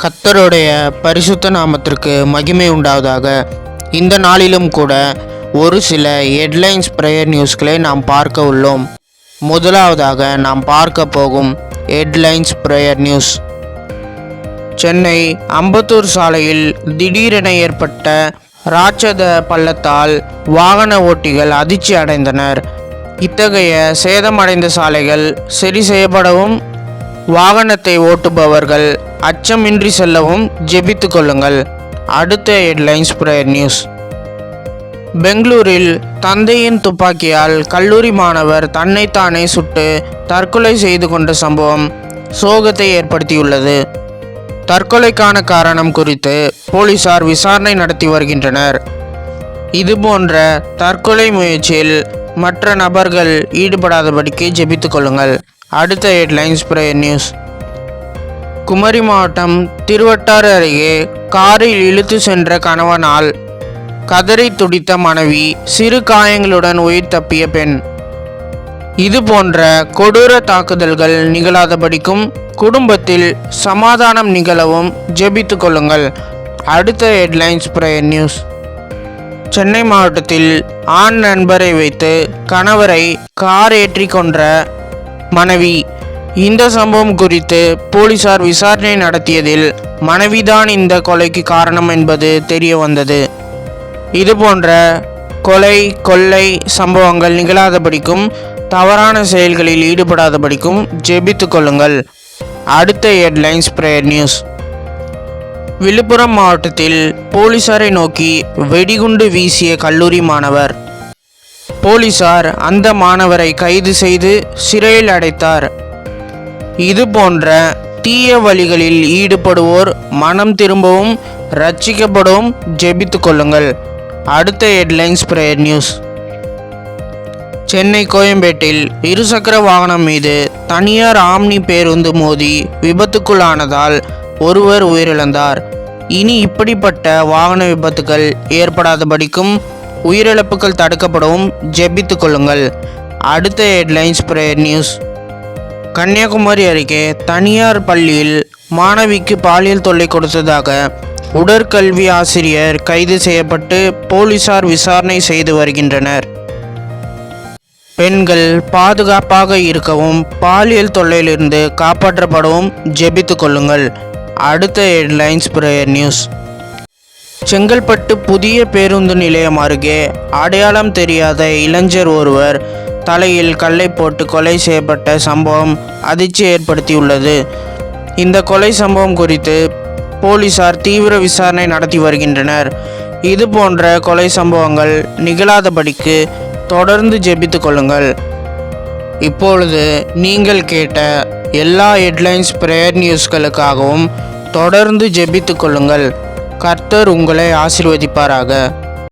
கர்த்தருடைய பரிசுத்த நாமத்திற்கு மகிமை உண்டாவதாக. இந்த நாளிலும் கூட ஒரு சில ஹெட்லைன்ஸ் பிரேயர் நியூஸ்களை நாம் பார்க்க உள்ளோம். முதலாவதாக நாம் பார்க்க போகும் headlines prayer news. Chennai Ambattur சாலையில் திடீரென ஏற்பட்ட ராட்சத பள்ளத்தால் வாகன ஓட்டிகள் அதிர்ச்சி அடைந்தனர். இத்தகைய சேதமடைந்த சாலைகள் சரி செய்யப்படவும் வாகனத்தை ஓட்டுபவர்கள் அச்சமின்றி செல்லவும் ஜெபித்து கொள்ளுங்கள். அடுத்த ஹெட்லைன்ஸ் பிரேயர் நியூஸ். பெங்களூரில் தந்தையின் துப்பாக்கியால் கல்லூரி மாணவர் தன்னைத்தானே சுட்டு தற்கொலை செய்து கொண்ட சம்பவம் சோகத்தை ஏற்படுத்தியுள்ளது. தற்கொலைக்கான காரணம் குறித்து போலீசார் விசாரணை நடத்தி வருகின்றனர். இதுபோன்ற தற்கொலை முயற்சியில் மற்ற நபர்கள் ஈடுபடாதபடிக்கு ஜெபித்து கொள்ளுங்கள். அடுத்த ஹெட்லைன்ஸ் பிரேயர் நியூஸ். குமரி மாவட்டம் திருவட்டாறு அருகே காரில் இழுத்து சென்ற கணவனால் கதறி துடித்த மனைவி, சிறு காயங்களுடன் உயிர் தப்பிய பெண். இது போன்ற கொடூர தாக்குதல்கள் நிகழாதபடிக்கும் குடும்பத்தில் சமாதானம் நிகழவும் ஜெபித்து கொள்ளுங்கள். அடுத்த ஹெட்லைன்ஸ் பிரேயர் நியூஸ். சென்னை மாவட்டத்தில் ஆண் நண்பரை வைத்து கணவரை கார் ஏற்றி கொன்ற மனைவி. இந்த சம்பவம் குறித்து போலீசார் விசாரணை நடத்தியதில் மனைவிதான் இந்த கொலைக்கு காரணம் என்பது தெரிய வந்தது. இதுபோன்ற கொலை கொள்ளை சம்பவங்கள் நிகழாதபடிக்கும் தவறான செயல்களில் ஈடுபடாதபடிக்கும் ஜெபித்து கொள்ளுங்கள். அடுத்த ஹெட்லைன்ஸ் பிரேயர் நியூஸ். விழுப்புரம் மாவட்டத்தில் போலீசாரை நோக்கி வெடிகுண்டு வீசிய கல்லூரி மாணவர். போலீசார் அந்த மாணவரை கைது செய்து சிறையில் அடைத்தார். இது போன்ற தீய வழிகளில் ஈடுபடுவோர் மனம் திரும்பவும் ரட்சிக்கப்படவும் ஜெபித்து கொள்ளுங்கள். அடுத்த ஹெட்லைன்ஸ் பிரேயர் நியூஸ். சென்னை கோயம்பேட்டில் இருசக்கர வாகனம் மீது தனியார் ஆம்னி பேருந்து மோதி விபத்துக்குள்ளானதால் ஒருவர் உயிரிழந்தார். இனி இப்படிப்பட்ட வாகன விபத்துகள் ஏற்படாதபடிக்கும் உயிரிழப்புகள் தடுக்கப்படவும் ஜெபித்து கொள்ளுங்கள். அடுத்த ஹெட்லைன்ஸ் பிரேயர் நியூஸ். கன்னியாகுமரி அருகே தனியார் பள்ளியில் மாணவிக்கு பாலியல் தொல்லை கொடுத்ததாக உடற்கல்வி ஆசிரியர் கைது செய்யப்பட்டு போலீசார் விசாரணை செய்து வருகின்றனர். பெண்கள் பாதுகாப்பாக இருக்கவும் பாலியல் தொல்லையிலிருந்து காப்பாற்றப்படவும் ஜெபித்து கொள்ளுங்கள். அடுத்த ஹெட்லைன்ஸ் பிரேயர் நியூஸ். செங்கல்பட்டு புதிய பேருந்து நிலையம் அருகே அடையாளம் தெரியாத இளைஞர் ஒருவர் தலையில் கல்லை போட்டு கொலை செய்யப்பட்ட சம்பவம் அதிர்ச்சி ஏற்படுத்தியுள்ளது. இந்த கொலை சம்பவம் குறித்து போலீசார் தீவிர விசாரணை நடத்தி வருகின்றனர். இது போன்ற கொலை சம்பவங்கள் நிகழாதபடிக்கு தொடர்ந்து ஜெபித்து கொள்ளுங்கள். இப்பொழுது நீங்கள் கேட்ட எல்லா ஹெட்லைன்ஸ் பிரேயர் நியூஸ்களுக்காகவும் தொடர்ந்து ஜெபித்து கொள்ளுங்கள். கர்த்தர் உங்களை ஆசீர்வதிப்பாராக.